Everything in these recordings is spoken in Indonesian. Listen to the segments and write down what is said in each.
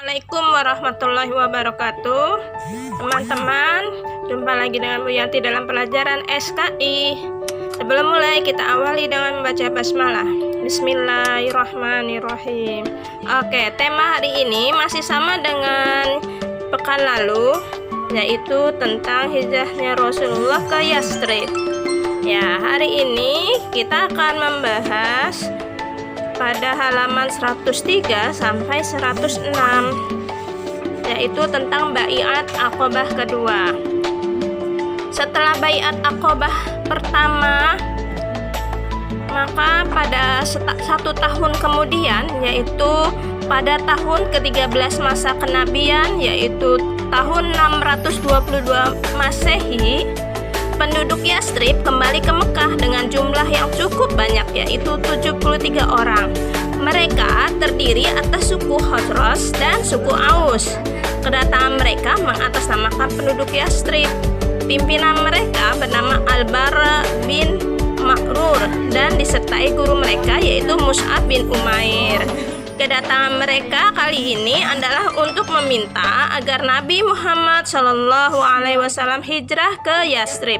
Assalamualaikum warahmatullahi wabarakatuh. Teman-teman, jumpa lagi dengan Bu Yanti dalam pelajaran SKI. Sebelum mulai, kita awali dengan membaca basmalah. Bismillahirrahmanirrahim. Oke, tema hari ini masih sama dengan pekan lalu, yaitu tentang hijrahnya Rasulullah ke Yastrib. Ya, hari ini kita akan membahas pada halaman 103 sampai 106, yaitu tentang baiat Aqobah kedua. Setelah baiat Aqobah pertama, maka pada 1 tahun kemudian, yaitu pada tahun ke-13 masa kenabian, yaitu tahun 622 Masehi, penduduk Yastrib kembali ke Mekah dengan jumlah yang cukup banyak, yaitu 73 orang. Mereka terdiri atas suku Khazraj dan suku Aus. Kedatangan mereka mengatasnamakan penduduk Yastrib. Pimpinan mereka bernama Al-Bara bin Ma'rur dan disertai guru mereka, yaitu Mus'ab bin Umair. Kedatangan mereka kali ini adalah untuk meminta agar Nabi Muhammad SAW hijrah ke Yastrib.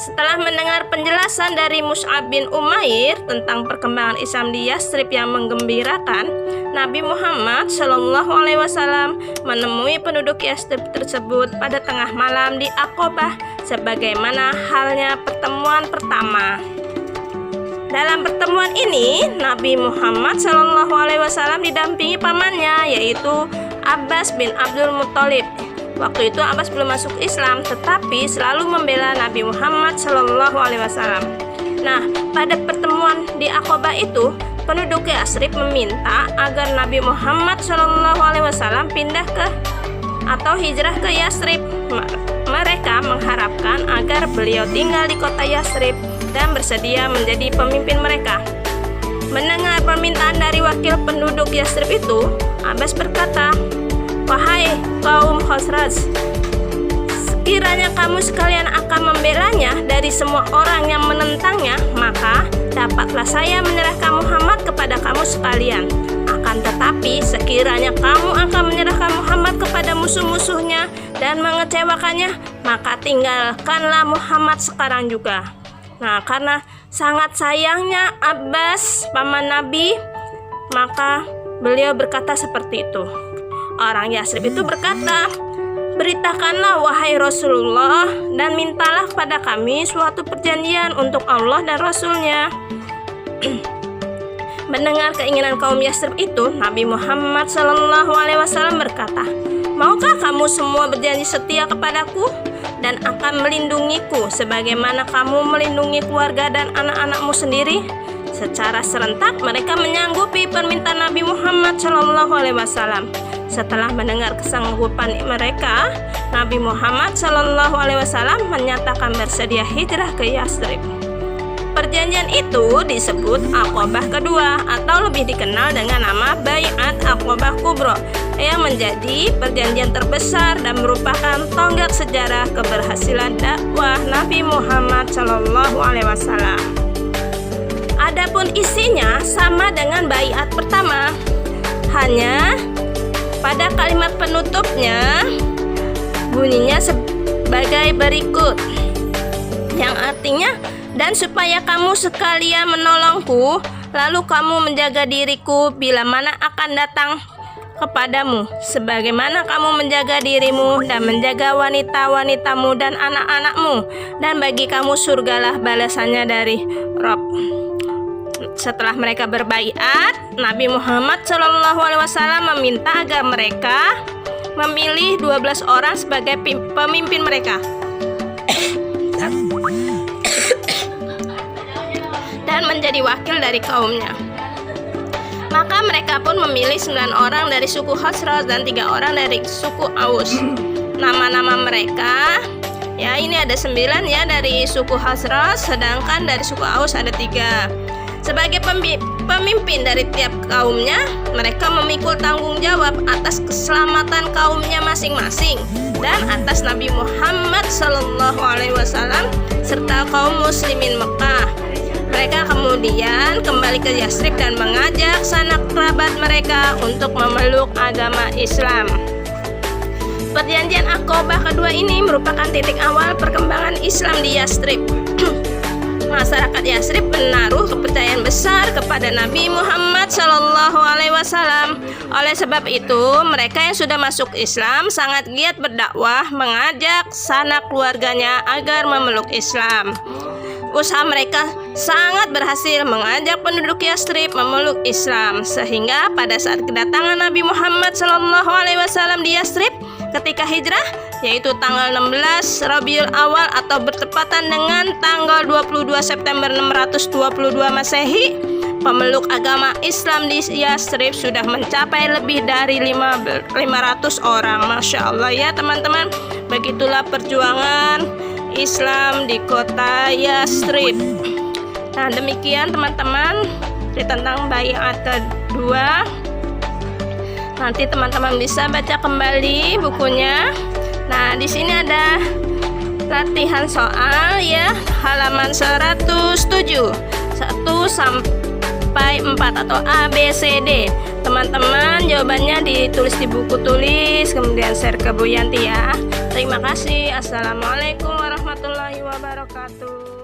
Setelah mendengar penjelasan dari Mus'ab bin Umair tentang perkembangan Islam di Yastrib yang menggembirakan, Nabi Muhammad SAW menemui penduduk Yastrib tersebut pada tengah malam di Aqobah, sebagaimana halnya pertemuan pertama. Dalam pertemuan ini, Nabi Muhammad SAW didampingi pamannya, yaitu Abbas bin Abdul Muthalib. Waktu itu Abbas belum masuk Islam, tetapi selalu membela Nabi Muhammad SAW. Nah, pada pertemuan di Aqobah itu, penduduk Yastrib meminta agar Nabi Muhammad SAW pindah ke atau hijrah ke Yastrib. Mereka mengharapkan agar beliau tinggal di kota Yastrib dan bersedia menjadi pemimpin mereka. Mendengar permintaan dari wakil penduduk Yastrib itu, Abbas berkata, "Wahai kaum Khazraj, sekiranya kamu sekalian akan membelanya dari semua orang yang menentangnya, maka dapatlah saya menyerahkan Muhammad kepada kamu sekalian. Akan tetapi sekiranya kamu akan menyerahkan Muhammad kepada musuh-musuhnya dan mengecewakannya, maka tinggalkanlah Muhammad sekarang juga." Nah, karena sangat sayangnya Abbas, paman Nabi, maka beliau berkata seperti itu. Orang Yastrib itu berkata, "Beritakanlah wahai Rasulullah dan mintalah kepada kami suatu perjanjian untuk Allah dan Rasulnya." Mendengar keinginan kaum Yastrib itu, Nabi Muhammad SAW berkata, "Maukah kamu semua berjanji setia kepadaku dan akan melindungiku sebagaimana kamu melindungi keluarga dan anak-anakmu sendiri?" Secara serentak mereka menyanggupi permintaan Nabi Muhammad SAW. Setelah mendengar kesanggupan mereka, Nabi Muhammad SAW menyatakan bersedia hijrah ke Yastrib. Perjanjian itu disebut Aqobah kedua atau lebih dikenal dengan nama Baiat Aqobah Kubro, yang menjadi perjanjian terbesar dan merupakan tonggak sejarah keberhasilan dakwah Nabi Muhammad SAW. Adapun isinya sama dengan baiat pertama, hanya pada kalimat penutupnya bunyinya sebagai berikut, yang artinya, "Dan supaya kamu sekalian menolongku, lalu kamu menjaga diriku bila mana akan datang kepadamu, sebagaimana kamu menjaga dirimu dan menjaga wanita-wanitamu dan anak-anakmu, dan bagi kamu surgalah balasannya dari Rabb." Setelah mereka berbaiat, Nabi Muhammad SAW meminta agar mereka memilih 12 orang sebagai pemimpin mereka dan menjadi wakil dari kaumnya. Maka mereka pun memilih 9 orang dari suku Khazraj dan 3 orang dari suku Aus. Nama-nama mereka, ya, ini ada 9 ya dari suku Khazraj, sedangkan dari suku Aus ada 3. Sebagai pemimpin dari tiap kaumnya, mereka memikul tanggung jawab atas keselamatan kaumnya masing-masing dan atas Nabi Muhammad SAW serta kaum muslimin Mekah. Mereka kemudian kembali ke Yastrib dan mengajak sanak kerabat mereka untuk memeluk agama Islam. Perjanjian Aqabah kedua ini merupakan titik awal perkembangan Islam di Yastrib. Masyarakat Yastrib menaruh kepercayaan besar kepada Nabi Muhammad SAW. Oleh sebab itu, mereka yang sudah masuk Islam sangat giat berdakwah, mengajak sanak keluarganya agar memeluk Islam. Usaha mereka sangat berhasil mengajak penduduk Yastrib memeluk Islam, sehingga pada saat kedatangan Nabi Muhammad SAW di Yastrib ketika hijrah, yaitu tanggal 16 Rabiul Awal atau bertepatan dengan tanggal 22 September 622 Masehi, pemeluk agama Islam di Yastrib sudah mencapai lebih dari 500 orang. Masya Allah ya teman-teman. Begitulah perjuangan Islam di kota Yastrib. Nah, demikian teman-teman tentang baiat kedua. Nanti teman-teman bisa baca kembali bukunya. Nah, di sini ada latihan soal ya, halaman 107, 1 sampai 4 atau A, B, C, D. Teman-teman jawabannya ditulis di buku tulis, kemudian share ke Bu Yanti ya. Terima kasih. Assalamualaikum warahmatullahi wabarakatuh.